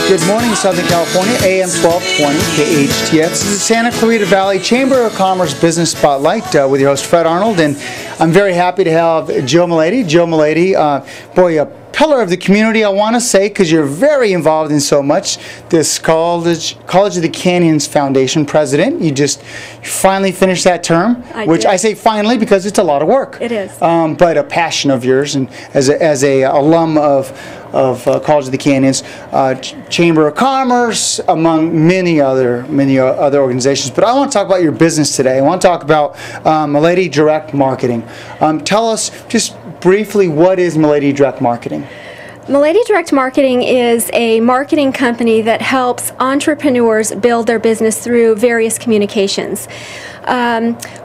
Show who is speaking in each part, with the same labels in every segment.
Speaker 1: Good morning, Southern California, AM 1220, KHTX. This is Santa Clarita Valley Chamber of Commerce Business Spotlight with your host, Fred Arnold. And I'm very happy to have Joe Mellady. Joe Mellady, boy, a pillar of the community, I want to say, because you're very involved in so much. This College of the Canyons Foundation president. You just finally finished that term, which I say finally because it's a lot of work.
Speaker 2: It is.
Speaker 1: But a passion of yours, and as a alum of College of the Canyons, Chamber of Commerce, among many other organizations. But I want to talk about your business today. I want to talk about Mellady Direct Marketing. Tell us just briefly, what is Mellady Direct Marketing?
Speaker 2: Mellady Direct Marketing is a marketing company that helps entrepreneurs build their business through various communications.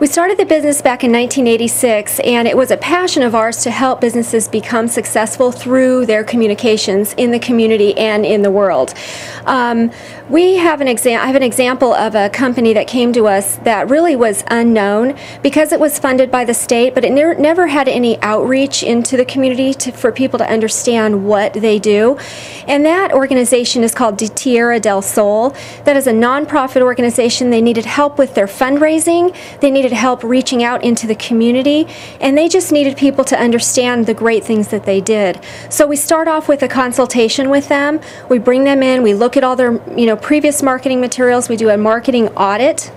Speaker 2: We started the business back in 1986, and it was a passion of ours to help businesses become successful through their communications in the community and in the world. I have an example of a company that came to us that really was unknown because it was funded by the state, but it never had any outreach into the community for people to understand what they do. And that organization is called Tierra del Sol. That is a nonprofit organization. They needed help with their fundraising. They needed help reaching out into the community, and they just needed people to understand the great things that they did. So we start off with a consultation with them. We bring them in. We look at all their previous marketing materials. We do a marketing audit.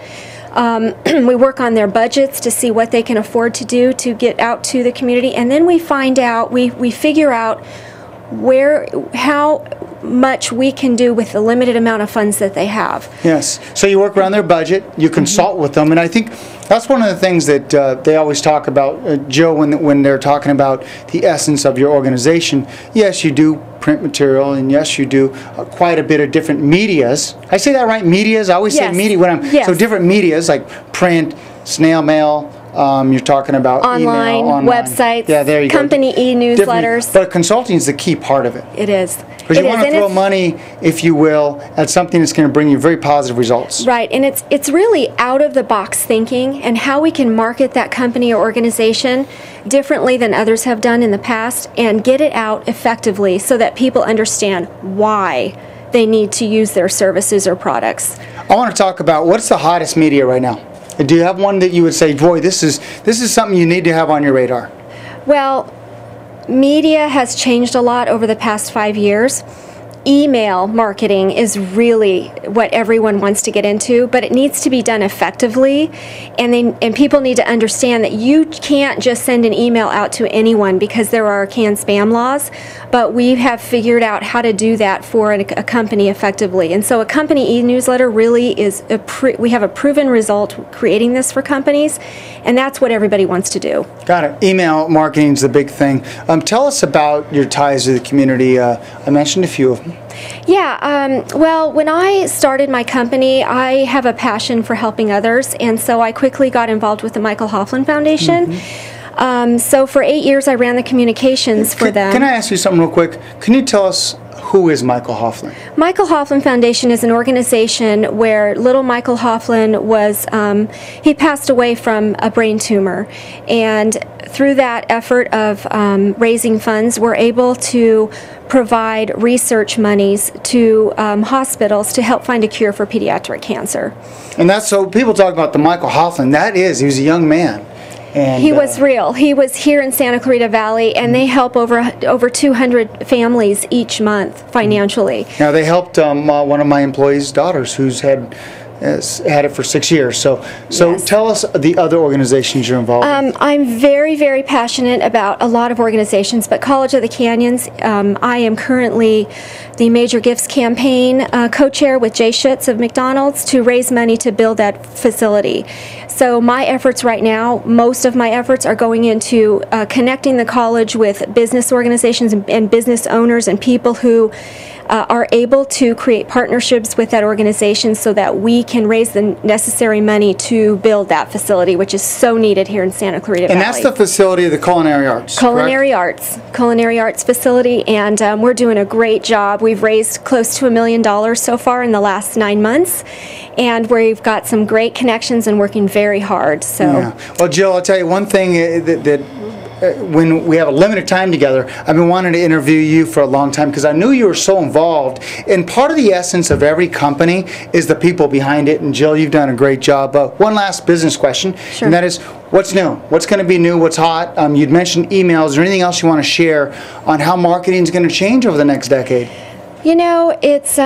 Speaker 2: We work on their budgets to see what they can afford to do to get out to the community, and then we find out, we figure out how much we can do with the limited amount of funds that they have.
Speaker 1: Yes. So you work around their budget, you consult with them, and I think that's one of the things that they always talk about, Joe, when they're talking about the essence of your organization. Yes, you do print material, and yes, you do quite a bit of different medias. I say that right, medias? I always say media when
Speaker 2: Yes.
Speaker 1: So different medias like print, snail mail. You're talking about
Speaker 2: online, websites,
Speaker 1: yeah, there you
Speaker 2: company e-newsletters.
Speaker 1: But consulting is the key part of it.
Speaker 2: It is.
Speaker 1: Because you want to throw money, if you will, at something that's going to bring you very positive results.
Speaker 2: Right, and it's really out-of-the-box thinking and how we can market that company or organization differently than others have done in the past and get it out effectively so that people understand why they need to use their services or products.
Speaker 1: I want to talk about what's the hottest media right now. Do you have one that you would say, boy, this is something you need to have on your radar?
Speaker 2: Well, media has changed a lot over the past 5 years. Email marketing is really what everyone wants to get into, but it needs to be done effectively, and people need to understand that you can't just send an email out to anyone because there are canned spam laws, but we have figured out how to do that for a company effectively. And so a company e-newsletter really is we have a proven result creating this for companies, and that's what everybody wants to do.
Speaker 1: Got it. Email marketing is the big thing. Tell us about your ties to the community. I mentioned a few of them.
Speaker 2: Yeah, well, when I started my company, I have a passion for helping others, and so I quickly got involved with the Michael Hoffman Foundation. So for 8 years, I ran the communications for them.
Speaker 1: Can I ask you something real quick? Can you tell us who is Michael Hoffman?
Speaker 2: Michael Hoffman Foundation is an organization where little Michael Hoffman was, he passed away from a brain tumor, and through that effort of raising funds, we're able to provide research monies to hospitals to help find a cure for pediatric cancer.
Speaker 1: And that's, so people talk about the Michael Hoffman, he was a young man. And,
Speaker 2: he was real. He was here in Santa Clarita Valley, and they help over 200 families each month financially.
Speaker 1: Now, they helped one of my employees' daughters who's had it for 6 years. So
Speaker 2: Yes.
Speaker 1: Tell us the other organizations you're involved with.
Speaker 2: I'm very, very passionate about a lot of organizations, but College of the Canyons, I am currently the Major Gifts Campaign co-chair with Jay Schutz of McDonald's to raise money to build that facility. So my efforts right now, most of my efforts are going into connecting the college with business organizations and business owners and people who are able to create partnerships with that organization so that we can raise the necessary money to build that facility, which is so needed here in Santa Clarita Valley.
Speaker 1: And that's the facility of the Culinary Arts,
Speaker 2: Culinary Arts facility, and we're doing a great job. We've raised close to $1 million so far in the last 9 months, and we've got some great connections and working very hard. So,
Speaker 1: yeah. Well, Jill, I'll tell you one thing that when we have a limited time together, I've been wanting to interview you for a long time because I knew you were so involved. And part of the essence of every company is the people behind it. And Jill, you've done a great job. One last business question,
Speaker 2: Sure.
Speaker 1: and that is, what's new? What's going to be new? What's hot? You'd mentioned emails. Is there anything else you want to share on how marketing is going to change over the next decade?
Speaker 2: You know, it's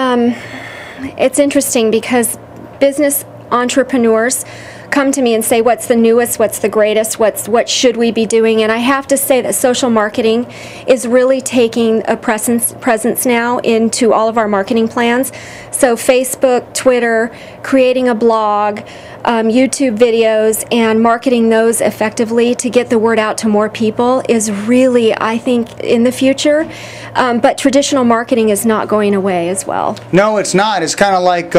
Speaker 2: interesting because business entrepreneurs come to me and say, what's the newest, what's the greatest, what should we be doing? And I have to say that social marketing is really taking a presence now into all of our marketing plans. So Facebook, Twitter, creating a blog, YouTube videos, and marketing those effectively to get the word out to more people is really, I think, in the future. But traditional marketing is not going away as well.
Speaker 1: No, it's not. It's kind of like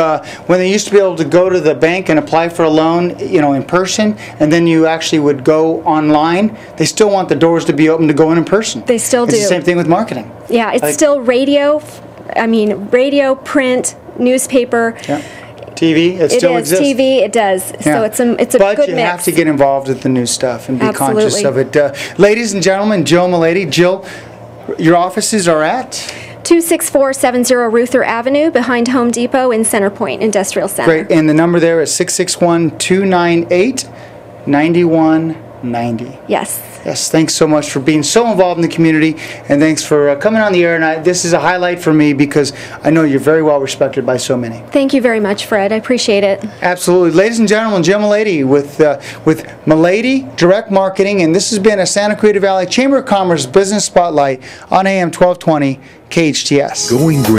Speaker 1: when they used to be able to go to the bank and apply for a loan, you know, in person, and then you actually would go online. They still want the doors to be open to go in person.
Speaker 2: They still do.
Speaker 1: It's the same thing with marketing.
Speaker 2: Yeah, it's still radio. I mean, radio, print, newspaper.
Speaker 1: Yeah. TV, it still exists.
Speaker 2: TV, it does.
Speaker 1: Yeah.
Speaker 2: So it's a
Speaker 1: but
Speaker 2: good mix.
Speaker 1: But you have to get involved with the new stuff and be
Speaker 2: Absolutely.
Speaker 1: conscious of it. Ladies and gentlemen, Jill Mellady. Jill, your offices are at?
Speaker 2: 26470 Ruther Avenue behind Home Depot in Center Point Industrial Center.
Speaker 1: Great, and the number there is 661-298-9190.
Speaker 2: Yes.
Speaker 1: Yes, thanks so much for being so involved in the community, and thanks for coming on the air. And this is a highlight for me because I know you're very well respected by so many.
Speaker 2: Thank you very much, Fred. I appreciate it.
Speaker 1: Absolutely. Ladies and gentlemen, Jill Mellady with Mellady Direct Marketing, and this has been a Santa Clarita Valley Chamber of Commerce Business Spotlight on AM 1220 KHTS.
Speaker 3: Going green.